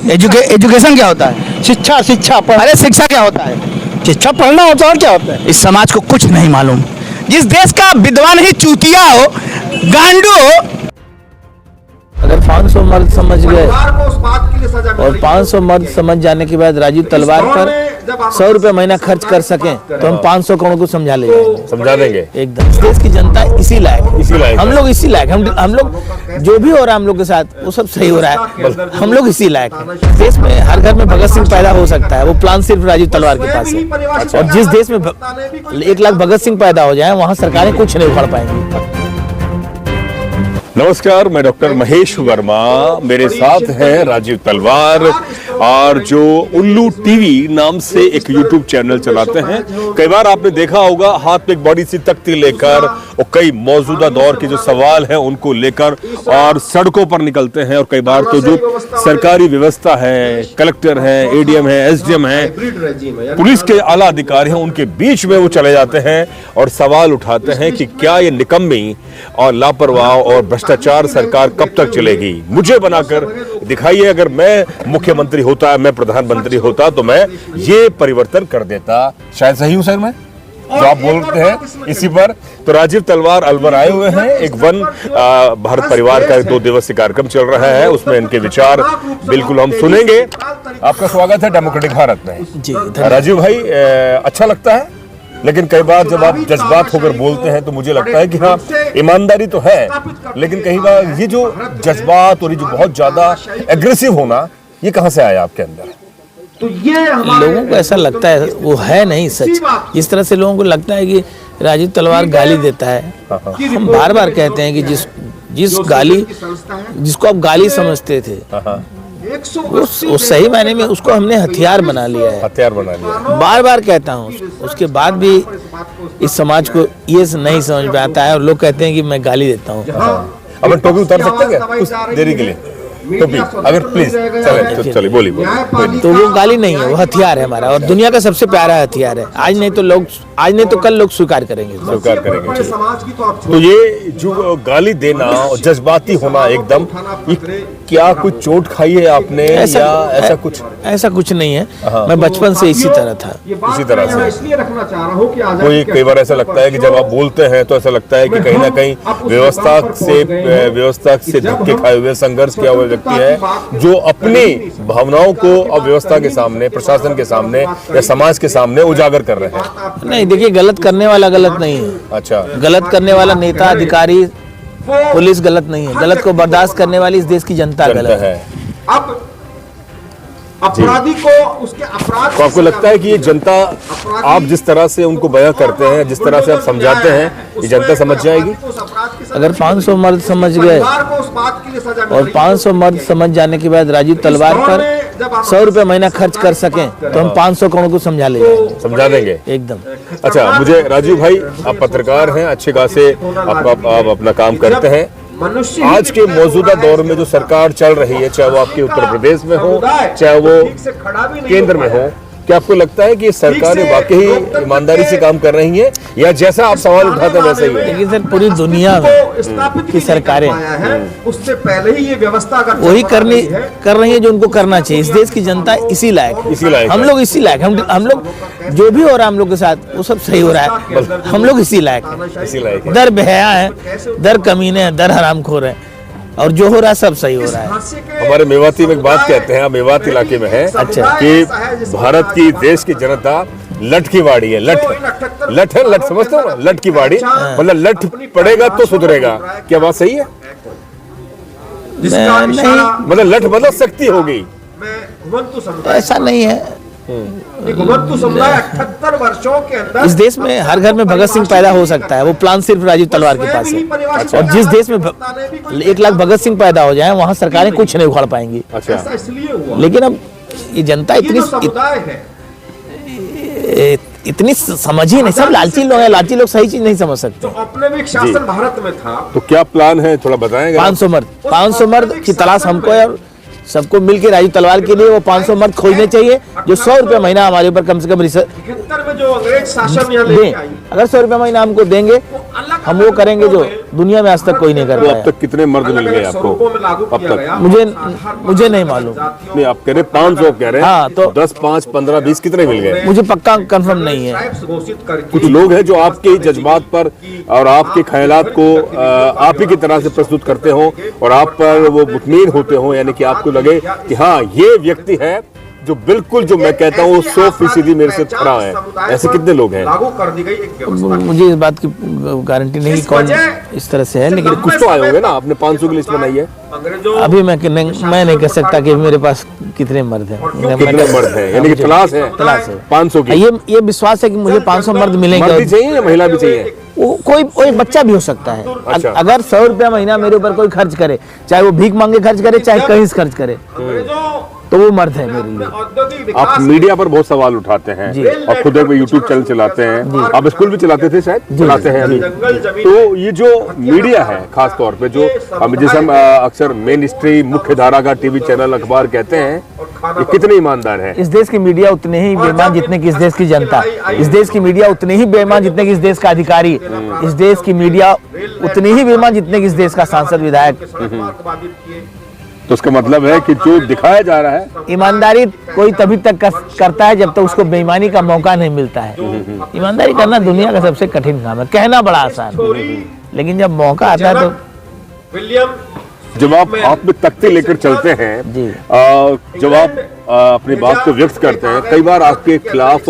Education क्या होता है? शिक्षा शिक्षा अरे शिक्षा क्या होता है? शिक्षा पढ़ना होता है और क्या होता है। इस समाज को कुछ नहीं मालूम। जिस देश का विद्वान ही चूतिया हो, गांडू हो। अगर 500 मर्द समझ गए और 500 मर्द समझ जाने के बाद राजीव तलवार पर 100 रुपए महीना खर्च कर सकें तो हम 500 करोड़ को समझा ले जाएंगे, समझा देंगे एकदम। देश की जनता इसी लायक, हम लोग इसी लायक, हम लोग जो भी हो रहा है हम लोग के साथ वो सब सही हो रहा है, हम लोग इसी लायक हैं। देश में हर घर में भगत सिंह पैदा हो सकता है, वो प्लान सिर्फ राजीव तलवार के पास है। और जिस देश में 1 लाख भगत सिंह पैदा हो जाए वहाँ सरकारें कुछ नहीं उखाड़ पाएंगी। नमस्कार, मैं डॉक्टर महेश वर्मा, मेरे साथ हैं राजीव तलवार और जो उल्लू टीवी नाम से एक यूट्यूब चैनल चलाते हैं। कई बार आपने देखा होगा हाथ में एक बड़ी सी तख्ती लेकर और कई मौजूदा दौर के जो सवाल हैं उनको लेकर और सड़कों पर निकलते हैं। और कई बार तो जो सरकारी व्यवस्था है, कलेक्टर है, एडीएम है, एसडीएम है, पुलिस के आला अधिकारी हैं, उनके बीच में वो चले जाते हैं और सवाल उठाते हैं कि क्या ये निकम्मी और लापरवाह और भ्रष्टाचार सरकार कब तक चलेगी। मुझे बनाकर दिखाइए, अगर मैं मुख्यमंत्री होता, मैं प्रधानमंत्री होता तो मैं ये परिवर्तन कर देता। शायद सही हूं सर मैं, जो आप बोलते हैं इसी पर। तो राजीव तलवार अलवर आए हुए हैं। एक वन भारत परिवार का 2 दिवसीय कार्यक्रम चल रहा है, उसमें इनके विचार बिल्कुल हम सुनेंगे। आपका स्वागत है डेमोक्रेटिक भारत में जी। राजीव भाई, अच्छा लगता है, लेकिन कई बार जब आप जज्बात होकर बोलते हैं तो मुझे लगता है कि हाँ, ईमानदारी तो है, लेकिन कई बार ये जो जज्बात और ये जो बहुत ज्यादा एग्रेसिव होना, ये कहाँ से आया आपके अंदर? तो ये लोगों को ऐसा लगता है, वो है नहीं सच। इस तरह से लोगों को लगता है कि राजीव तलवार गाली देता है। हम बार बार कहते हैं कि जिसको आप गाली समझते थे वो सही मायने में उसको हमने हथियार बना लिया है। हथियार बना लिया, बार बार कहता हूँ। उसके बाद भी इस समाज को ये नहीं समझ में आता है और लोग कहते हैं कि मैं गाली देता हूँ। अब टोपी उतार सकते हैं क्या कुछ देरी के लिए? टोपी अगर प्लीज चलिए बोलिए। तो वो गाली नहीं है, वो हथियार है हमारा, और दुनिया का सबसे प्यारा हथियार है। आज नहीं तो कल लोग स्वीकार करेंगे। तो ये जो गाली देना और जज्बाती होना एकदम, क्या कुछ चोट खाई है आपने ऐसा कुछ? ऐसा कुछ नहीं है, मैं बचपन से इसी तरह था। इसी तरह से कोई कई बार ऐसा लगता है कि जब आप बोलते हैं तो ऐसा लगता है कि कहीं ना कहीं व्यवस्था से धक्के खाए हुए, संघर्ष किया हुआ व्यक्ति है जो अपनी भावनाओं को अब व्यवस्था के सामने, प्रशासन के सामने या समाज के सामने उजागर कर रहे हैं। नहीं, देखिए, गलत करने वाला गलत नहीं है। अच्छा, गलत करने वाला नेता, अधिकारी, पुलिस गलत नहीं है। गलत को बर्दाश्त करने वाली इस देश की जनता गलत है। अब अपराधी को उसके अपराध, तो आपको लगता है कि ये जनता, आप जिस तरह से उनको बयां करते हैं, जिस तरह से आप समझाते हैं, ये जनता समझ जाएगी? अगर 500 मर्द समझ गए और 500 मर्द समझ जाने के बाद राजीव तलवार पर 100 रुपए महीना खर्च कर सकें तो हम 500 करोड़ को समझा ले जाएंगे, समझा देंगे एकदम। अच्छा, मुझे राजीव भाई, आप पत्रकार हैं, अच्छे खासे आप अपना काम करते हैं। आज के मौजूदा दौर में जो सरकार चल रही है, चाहे वो आपके उत्तर प्रदेश में हो, चाहे वो केंद्र में हो, क्या आपको लगता है कि सरकारें वाकई ईमानदारी से काम कर रही हैं, या जैसा आप सवाल उठाते हैं वैसा ही है? लेकिन सर, पूरी दुनिया में की सरकारें उससे पहले ही ये व्यवस्था वही कर रही है जो उनको करना चाहिए। इस देश की जनता इसी लायक, हम लोग इसी लायक, हम लोग जो भी हो रहा है हम लोग के साथ वो सब सही हो रहा है, हम लोग इसी लायक। दर बेहया है, दर कमीने हैं, दर हरामखोर है, और जो हो रहा है सब सही हो रहा है। हमारे मेवाती में एक बात कहते हैं, मेवात इलाके में है, अच्छा, कि भारत की, देश की जनता लठ की वाड़ी है। लठ समझते हो ना, लठ की वाड़ी, मतलब लठ पड़ेगा तो सुधरेगा। क्या बात सही है? नहीं, मतलब लठ मतलब शक्ति होगी, ऐसा नहीं है। 78 वर्षों के अंदर इस देश में हर घर में भगत सिंह पैदा हो सकता है, वो प्लान सिर्फ राजीव तलवार के पास है। और जिस देश में 1 लाख भगत सिंह पैदा हो जाए वहाँ सरकारें कुछ नहीं उखाड़ पाएंगी। अच्छा, लेकिन अब ये जनता इतनी समझ ही नहीं, सब लालची लोग हैं, लालची लोग सही चीज नहीं समझ सकते। तो अपने भी शासन भारत में था, तो क्या प्लान है, थोड़ा बताएंगे? 500 मर्द की तलाश हमको है, और सबको मिलकर राजीव तलवार के लिए वो 500 मर्द खोजने चाहिए जो 100 रुपए महीना हमारे ऊपर कम से कम जो अंग्रेज शासन दें। अगर 100 रुपए महीना हमको देंगे हम वो करेंगे जो दुनिया में आज तक कोई नहीं कर तो अब पाया। तक कितने मर्द मिल गए आपको स्वरूपों में लागू अब किया तक? गया। मुझे नहीं मालूम, नहीं, आप कह रहे 500 कह रहे हैं, हाँ, तो 10, 5, 15, 20 कितने मिल गए? मुझे पक्का कंफर्म नहीं है। ट्राइब्स घोषित करके कुछ लोग हैं जो आपके ही जज्बात पर और आपके ख्यालात को आप ही की तरह से प्रस्तुत करते हो और आप पर वो मुतमीन होते हो, यानी कि आपको लगे कि हाँ ये व्यक्ति है जो बिल्कुल जो मैं कहता हूँ 100% मेरे से खड़ा है। ऐसे कितने लोग हैं? लागू कर दी गई एक व्यवस्था। मुझे इस बात की गारंटी नहीं कि कौन इस तरह से है, लेकिन कुछ तो आए होंगे ना, आपने 500 की लिस्ट बनाई है। अंग्रेजों अभी मैं नहीं कह सकता कि मेरे पास कितने मर्द हैं। कितने मर्द हैं? यानी कि तलाश है 500 की। ये विश्वास है कि मुझे 500 मर्द मर्द मिलेंगे। भी चाहिए या महिला भी चाहिए? कोई बच्चा भी हो सकता है। अच्छा। अगर 100 रुपया महीना मेरे ऊपर कोई खर्च करे, चाहे वो भीख मांगे खर्च करे, चाहे कहीं से खर्च करे, अंग्रेजों तो वो मर्द है मेरे लिए। औद्योगिक आप विकास मीडिया पर बहुत सवाल उठाते हैं जी। और खुद एक यूट्यूब चैनल चलाते हैं, आप स्कूल भी चलाते थे शायद, चलाते हैं अभी। जंगल जमीन तो ये जो मीडिया है खास तौर पे जो जिसे हम अक्सर मेन स्ट्रीम मुख्य धारा का टीवी चैनल अखबार कहते हैं, ये कितने ईमानदार है? इस देश की मीडिया उतने ही बेईमान जितने कि इस देश की जनता। इस देश की मीडिया उतने ही बेईमान जितने कि इस देश का अधिकारी। इस देश की मीडिया उतनी ही बेईमान जितने कि इस देश का सांसद विधायक। बाधित किए। तो उसका मतलब है कि जो दिखाया जा रहा है, ईमानदारी कोई तभी तक करता है जब तक उसको बेईमानी का मौका नहीं मिलता है। ईमानदारी करना दुनिया का सबसे कठिन काम है, कहना बड़ा आसान है, लेकिन जब मौका आता है तो विलियम जब आप हाथ में तख्ती लेकर चलते हैं, जी। जब आप अपनी बात को व्यक्त करते हैं, कई बार आपके खिलाफ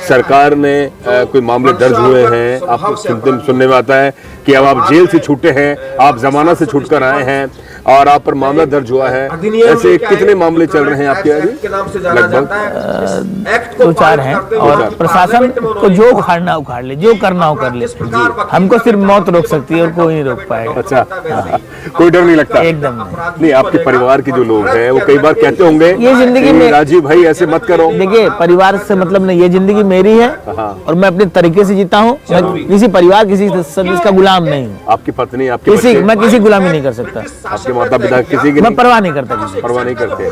सरकार ने कोई मामले दर्ज हुए हैं, आपको सुनने में आता है कि अब आप जेल से छूटे हैं, आप जमानत से छूटकर आए हैं और आप पर मामला दर्ज हुआ है। ऐसे कितने मामले चल रहे हैं आपके अभी? के नाम से जाना जाता है। एक्ट को 2-4 हैं और प्रशासन को जो उखाड़ना उखाड़ ले, जो करना हो कर ले। हमको सिर्फ मौत रोक सकती है और कोई नहीं रोक पाएगा। अच्छा, कोई डर नहीं लगता? एकदम नहीं। नहीं, आपके परिवार के जो लोग हैं वो कई बार कहते होंगे ये जिंदगी कि में- राजीव भाई ऐसे मत करो। देखिए, परिवार से मतलब नहीं, ये जिंदगी मेरी है और मैं अपने तरीके से जीता हूँ। मैं किसी परिवार किसी सदस्य का गुलाम नहीं हूँ। आपकी पत्नी, आपके किसी बच्चे, मैं किसी गुलामी नहीं कर सकता। आपके माता पिता किसी की मैं नहीं परवाह नहीं करता किसी परवाह नहीं करते?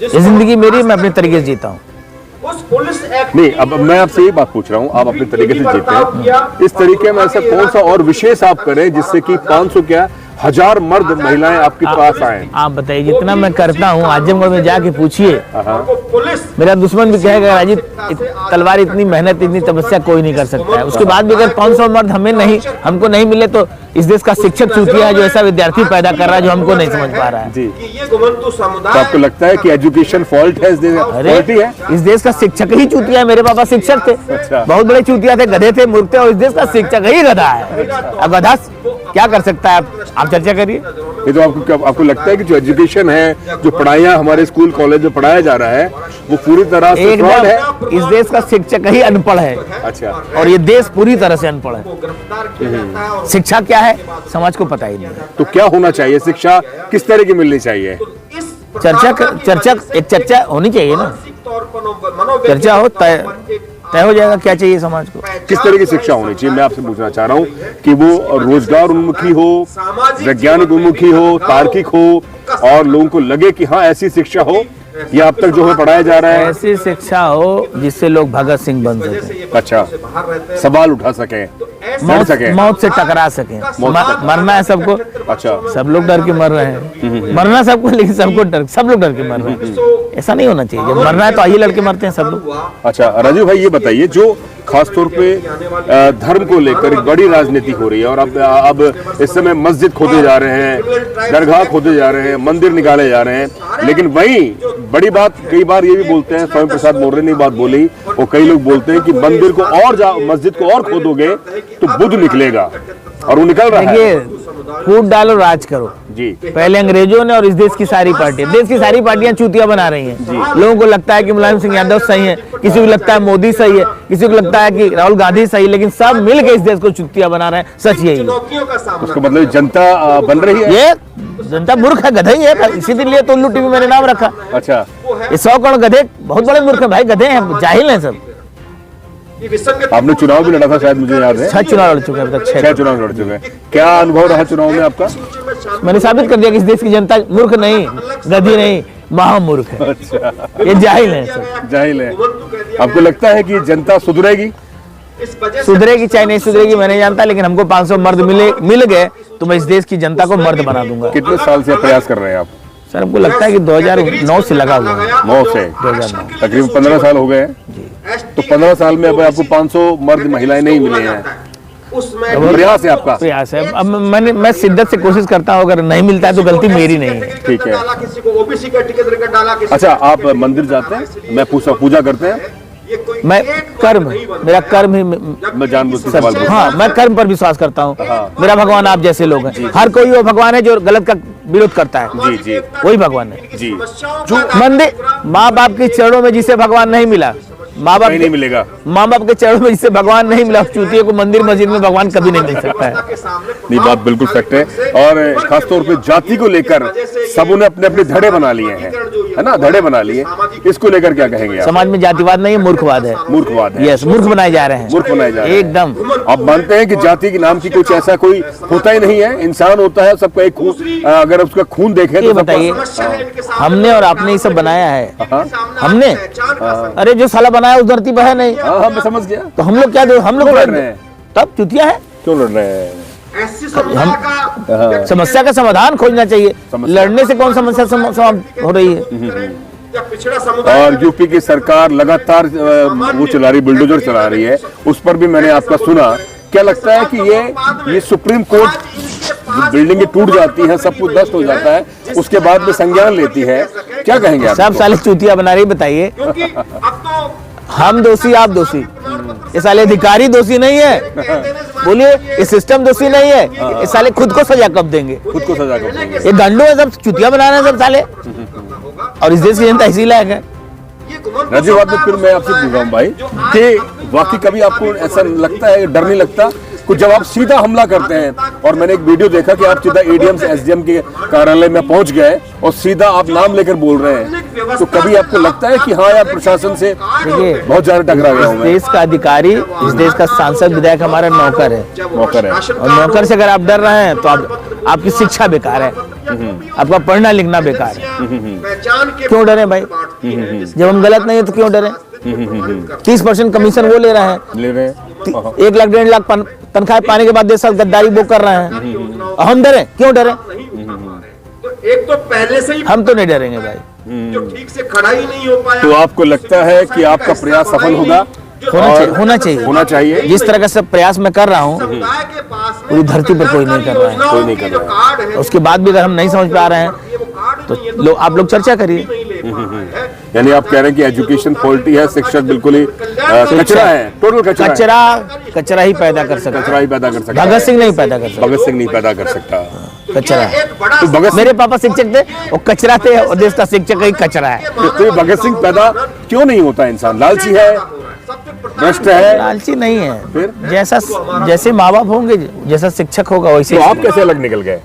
ये जिंदगी मेरी, मैं अपने तरीके से जीता हूँ। उस पुलिस एक्ट नहीं, अब मैं आपसे ये बात पूछ रहा हूँ, आप अपने तरीके से जीते हैं, इस तरीके में ऐसा कौन सा और विशेष आप करें जिससे कि 500 क्या 1000 मर्द महिलाएं आपके पास आए? आप बताइए, जितना मैं करता हूँ आजमगढ़ में जाके पूछिए, पुलिस मेरा दुश्मन भी कहेगा राजीव तलवार इतनी मेहनत इतनी तपस्या कोई नहीं कर सकता है। उसके बाद भी अगर 500 मर्द हमको नहीं मिले तो इस देश का शिक्षक चूतिया है जो ऐसा विद्यार्थी पैदा कर रहा है जो हमको नहीं समझ पा रहा है। जी, कि ये गुमंतु तो समुदाय आपको लगता है कि एजुकेशन फॉल्ट है इस देश? अरे फॉल्ट ही है? इस देश का शिक्षक ही चूतिया है। मेरे पापा शिक्षक थे, अच्छा। बहुत बड़े चूतिया थे, गधे थे, मूर्ख थे, और इस देश का शिक्षक ही गधा है। अब गधा क्या कर सकता है? आप चर्चा करिए। ये तो आपको लगता है कि जो एजुकेशन है, जो पढ़ाइयाँ हमारे स्कूल कॉलेज में पढ़ाया जा रहा है, वो पूरी तरह से फ्रॉड है? एकदम इस देश का शिक्षक ही अनपढ़ है अच्छा, और ये देश पूरी तरह से अनपढ़ है। गिरफ्तार किया जाता है और शिक्षा क्या है समाज को पता ही नहीं है। तो क्या होना चाहिए? शिक्षा किस तरह की मिलनी चाहिए? इस एक चर्चा होनी चाहिए ना, मानसिक तौर पर मनोवैज्ञानिक चर्चा हो, तय हो जाएगा क्या चाहिए समाज को। किस तरह की शिक्षा होनी चाहिए? मैं आपसे पूछना चाह रहा हूँ कि वो रोजगार उन्मुखी हो, वैज्ञानिक उन्मुखी हो, तार्किक हो और लोगों को लगे कि हाँ ऐसी शिक्षा हो, या अब तक जो है पढ़ाया जा रहा है ऐसी शिक्षा हो जिससे लोग भगत सिंह बन सके, अच्छा, बाहर रहते हैं। सवाल उठा सके, लड़ सके। मौत से टकरा सके। मरना है सबको, अच्छा, सब लोग डर के मर रहे हैं। मरना सबको, लेकिन सब लोग डर के मर रहे हैं। ऐसा नहीं होना चाहिए। जब मरना है तो आइए लड़के मरते हैं सब लोग। अच्छा राजीव भाई, ये बताइए, जो खासतौर पे धर्म को लेकर एक बड़ी राजनीति हो रही है और अब इस समय मस्जिद खोदे जा रहे हैं, दरगाह खोदे जा रहे हैं, मंदिर निकाले जा रहे हैं, लेकिन वहीं बड़ी बात कई बार ये भी बोलते हैं, स्वामी प्रसाद मौर्य ने बात बोली, और कई लोग बोलते हैं कि मंदिर को और मस्जिद को और खोदोगे तो बुद्ध निकलेगा, और वो निकल रहा है। देखिए, फूट डालो, राज करो। जी, पहले अंग्रेजों ने और इस देश की सारी पार्टियां, देश की सारी पार्टियां चूतिया बना रही हैं। लोगों को लगता है कि मुलायम सिंह यादव सही है, किसी को लगता है मोदी सही है, किसी को लगता है कि राहुल गांधी सही, लेकिन सब मिलकर इस देश को चूतिया बना रहे हैं। सच यही है। चुनौतियों का सामना उसका मतलब जनता बन रही है। ये जनता मूर्ख है, गधे ही है, इसीलिए तो उल्लू टीवी मैंने नाम रखा। अच्छा, ये 100 करोड़ गधे बहुत बड़े मूर्ख है भाई, गधे हैं, जाहिल हैं सब। ये विसंगति आपने चुनाव भी लड़ा था शायद, मुझे याद है। 6 चुनाव लड़ चुके हैं अभी तक, 6 चुनाव लड़ चुके हैं। क्या अनुभव रहा चुनाव में आपका? मैंने साबित कर दिया कि इस देश की जनता मूर्ख नहीं, गधी नहीं, महामूर्ख है। अच्छा, ये जाहिल है सब। जाहिल है। आपको लगता है कि जनता सुधरेगी? इस वजह से सुधरेगी चाहे नहीं सुधरेगी मैं नहीं जानता, लेकिन हमको 500 मर्द मिल गए तो मैं इस देश की जनता को मर्द बना दूंगा। कितने साल से प्रयास कर रहे हैं आप? सर हमको लगता है कि 2009 से लगा हुआ है। 9 से 2009 तकरीबन 15 साल हो गए हैं। तो 15 साल में अब आपको 500 मर्द महिलाएं नहीं मिले हैं, उसमें प्रयास है आपका। प्रयास है। अब मैं शिद्दत से कोशिश करता हूँ, अगर नहीं मिलता है तो गलती मेरी नहीं है। ठीक है। डाला किसी को ओबीसी का टिकट देकर डाला किसी अच्छा, आप मंदिर जाते हैं? मैं पूजा करते हैं? ये कोई मैं एक बात कर्म, नहीं बनता। मेरा कर्म ही मैं जानबूझ के सवाल पूछ हाँ, मैं कर्म पर विश्वास करता हूँ। मेरा भगवान आप जैसे लोग हैं। हर कोई वो भगवान है जो गलत का विरोध करता है, जी जी वही भगवान है। जी। जो मंदिर माँ बाप के चरणों में जिसे भगवान नहीं मिला, माँ बाप नहीं मिलेगा। माँ बाप के चरणों में जिसे भगवान नहीं मिला, उस चूतिए को मंदिर मस्जिद में भगवान कभी नहीं मिल सकता है। नहीं, बात बिल्कुल सच है। और खासतौर पे जाति को लेकर सबों ने अपने अपने धड़े बना लिए हैं, है ना, धड़े बना लिए। इसको लेकर क्या कहेंगे आप? समाज में जातिवाद नहीं है, मूर्खवाद है। मूर्खवाद है। यस, मूर्ख बनाए जा रहे हैं। मूर्ख बनाए जा रहे हैं। एकदम। आप मानते हैं कि जाति के नाम की कुछ ऐसा कोई होता ही नहीं है? इंसान होता है, सबका एक खून, अगर उसका खून देखें ये तो सबका- बताइए, हमने और आपने ये सब बनाया है? हाँ। हमने? अरे जो साला बनाया उस धरती पर है नहीं, हाँ, मैं समझ गया। तो हम लोग क्या दो, हम लोग क्यों लड़ रहे हैं? तब चुतिया है। क्यों लड़ रहे हैं? ऐसी समस्या का समस्या का समाधान खोजना चाहिए। समस्या- लड़ने से कौन समस्या समाप्त हो रही है? या पिछड़ा समुदाय और यूपी की सरकार लगातार वो चला रही, बुलडोजर चला रही है, उस पर भी मैंने आपका सुना। क्या लगता है कि ये सुप्रीम कोर्ट जो बिल्डिंगें टूट जाती हैं, सब कुछ ध्वस्त हो जाता है, उसके बाद में संज्ञान लेती है, क्या कहेंगे आप? सब साले चुतिया बना रही। बताइए, क्योंकि अब तो हम दोषी आप दोषी? ये साले अधिकारी दोषी नहीं है? बोलिए, ये सिस्टम दोषी नहीं है? ये साले खुद को सजा कब देंगे? खुद को सजा कर देंगे। ये गंडू है, सब चुतिया बना रहे हैं सब साले। और इस देश की जनता इसी लायक है। राजीव, बात में फिर मैं आपसे पूछ रहा हूँ भाई कि वाकई कभी आपको ऐसा लगता है, डर नहीं लगता कुछ, जब आप सीधा हमला करते हैं? और मैंने एक वीडियो देखा कि आप सीधा एडीएम से एसडीएम के कार्यालय में पहुंच गए और सीधा आप नाम लेकर बोल रहे हैं, तो कभी आपको लगता है कि हाँ यार, प्रशासन से देखिए, बहुत ज्यादा टकरा गया हूं इस मैं? देश का अधिकारी, इस देश का सांसद विधायक हमारा नौकर है। नौकर है। और नौकर से अगर आप डर रहे हैं तो आपकी शिक्षा बेकार है, आपका पढ़ना लिखना बेकार है। पहचान के क्यों डरे भाई? जब हम गलत नहीं है तो क्यों डरे? 30% कमीशन वो ले रहे हैं, ले रहे हैं। 1 लाख 1.5 लाख तनख्वाह पाने के बाद 10 साल गद्दारी वो कर रहे हैं। और हम डरे? क्यों डरे? तो एक तो पहले से ही हम तो नहीं डरेंगे भाई। जो ठीक से खड़ा ही नहीं हो पाया। तो आपको लगता है कि आपका प्रयास सफल होगा? होना चाहिए। जिस तरह का सब प्रयास मैं कर रहा हूँ, समुदाय के पास पूरी धरती पर कोई नहीं कर रहा है। कोई नहीं कर रहा है। कार्ड है, उसके बाद भी अगर हम नहीं समझ पा रहे हैं ये वो कार्ड तो नहीं है, लोग, आप लोग चर्चा करिए। नहीं ले पा रहा है। यानी आप कह रहे हैं कि एजुकेशन फॉल्टी है, शिक्षक बिल्कुल ही कचरा है, टोटल कचरा है। कचरा ही पैदा कर सकता कचरा ही पैदा कर सकता है। भगत सिंह नहीं पैदा कर सकता। भगत सिंह नहीं पैदा कर सकता। कचरा ये एक बड़ा तो भगत मेरे पापा शिक्षक थे, वो कचरा थे, और देश का शिक्षक ही कचरा है। तो ये भगत सिंह पैदा क्यों नहीं होता? इंसान लालची है, भ्रष्ट है, लालची नहीं है। फिर? जैसे माँ बाप होंगे, जैसा शिक्षक होगा वैसे। तो आप कैसे अलग निकल गए?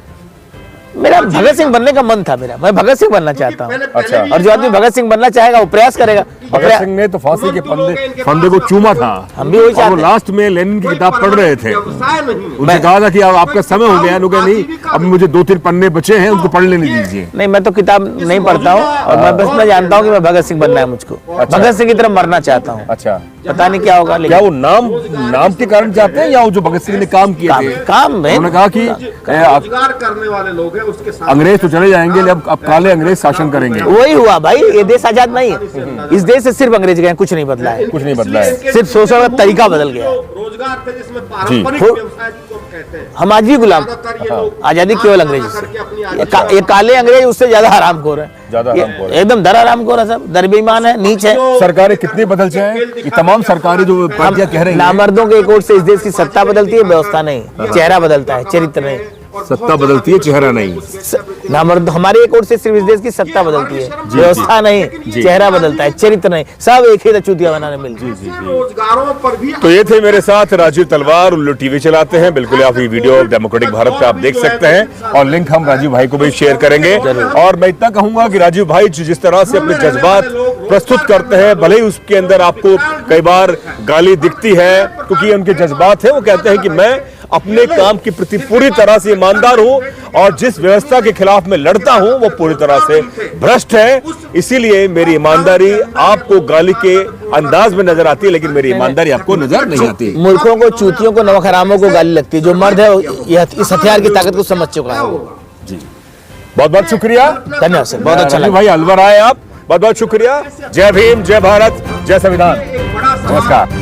मेरा भगत सिंह बनने का मन था, मैं भगत सिंह बनना चाहता हूँ। अच्छा। और जो आदमी भगत सिंह बनना चाहेगा वो प्रयास करेगा। भगत सिंह ने तो फांसी के फंदे को चूमा था। हम भी वही और वो चाहते हैं। लास्ट में लेनिन की किताब पढ़ रहे थे, व्यवसाय नहीं उनसे कहा था कि अब आपका समय हो गया। उन्होंने कहा नहीं, अब मुझे 2-3 पन्ने बचे हैं, उनको पढ़ लेने दीजिए। नहीं, मैं तो किताब नहीं पढ़ता हूँ, और मैं बस मैं जानता हूँ कि मैं भगत सिंह बनना है मुझको। भगत सिंह की तरह मरना चाहता हूँ। अच्छा, पता नहीं क्या होगा, क्या लेकिन वो नाम के कारण चाहते हैं, या वो जो भगत सिंह ने काम किए थे? काम में उन्होंने कहा कि रोजगार करने वाले लोग हैं उसके साथ अंग्रेज तो चले जाएंगे, अब काले अंग्रेज शासन करेंगे। वही हुआ भाई। ये देश आजाद नहीं है, इस देश से सिर्फ अंग्रेज गए, कुछ नहीं बदला है। कुछ नहीं बदला है। सिर्फ सोचने का तरीका बदल गया। रोजगार थे जिसमें पारंपरिक जी। व्यवसाय जिसको हम कहते हैं, हम आज भी गुलाम। ज्यादातर ये लोग आजादी केवल अंग्रेज से। करके अपनी ये काले अंग्रेज उससे ज्यादा हरामखोर है, ज्यादा हरामखोर है। एकदम दर हरामखोर है, सब दर बेईमान है, नीच है। सरकारें कितनी बदल जाए, ये तमाम सरकारें जो पार्टियां कह रही हैं, नामर्दों के एक ओर से इस देश की सत्ता बदलती है, व्यवस्था नहीं, चेहरा बदलता है, चरित्र नहीं। सत्ता बदलती है, चेहरा नहीं। नामर्द हमारे एक ओर से सिर्फ इस देश की सत्ता बदलती है, व्यवस्था नहीं, चेहरा बदलता है, चरित्र नहीं, सब एक ही चूतिया बनाने मिलती है। रोजगारों पर भी तो ये थे मेरे साथ राजीव तलवार, उल्लू टीवी चलाते हैं। बिल्कुल आप ये वीडियो डेमोक्रेटिक भारत पे आप देख सकते हैं, और लिंक हम राजीव भाई को भी शेयर करेंगे। और मैं इतना कहूंगा कि राजीव भाई जिस तरह से अपने जज्बात प्रस्तुत करते हैं, भले ही उसके अंदर आपको कई बार गाली दिखती है, क्योंकि उनके जज्बात है, वो कहते हैं कि मैं अपने काम के प्रति पूरी तरह से ईमानदार हूं और जिस व्यवस्था के खिलाफ मैं लड़ता हूं वो पूरी तरह से भ्रष्ट है। इसीलिए मेरी ईमानदारी आपको गाली के अंदाज में नजर आती है, लेकिन मेरी ईमानदारी आपको नजर नहीं आती। मूर्खों को, चूतियों को, नमक हरामों को गाली लगती है। जो मर्द है इस हथियार की ताकत को समझ चुका है वो। बहुत बहुत शुक्रिया, धन्यवाद सर, बहुत अच्छा लगा भाई। अलवर आए आप, बहुत बहुत शुक्रिया। जय भीम, जय भारत, जय संविधान। नमस्कार।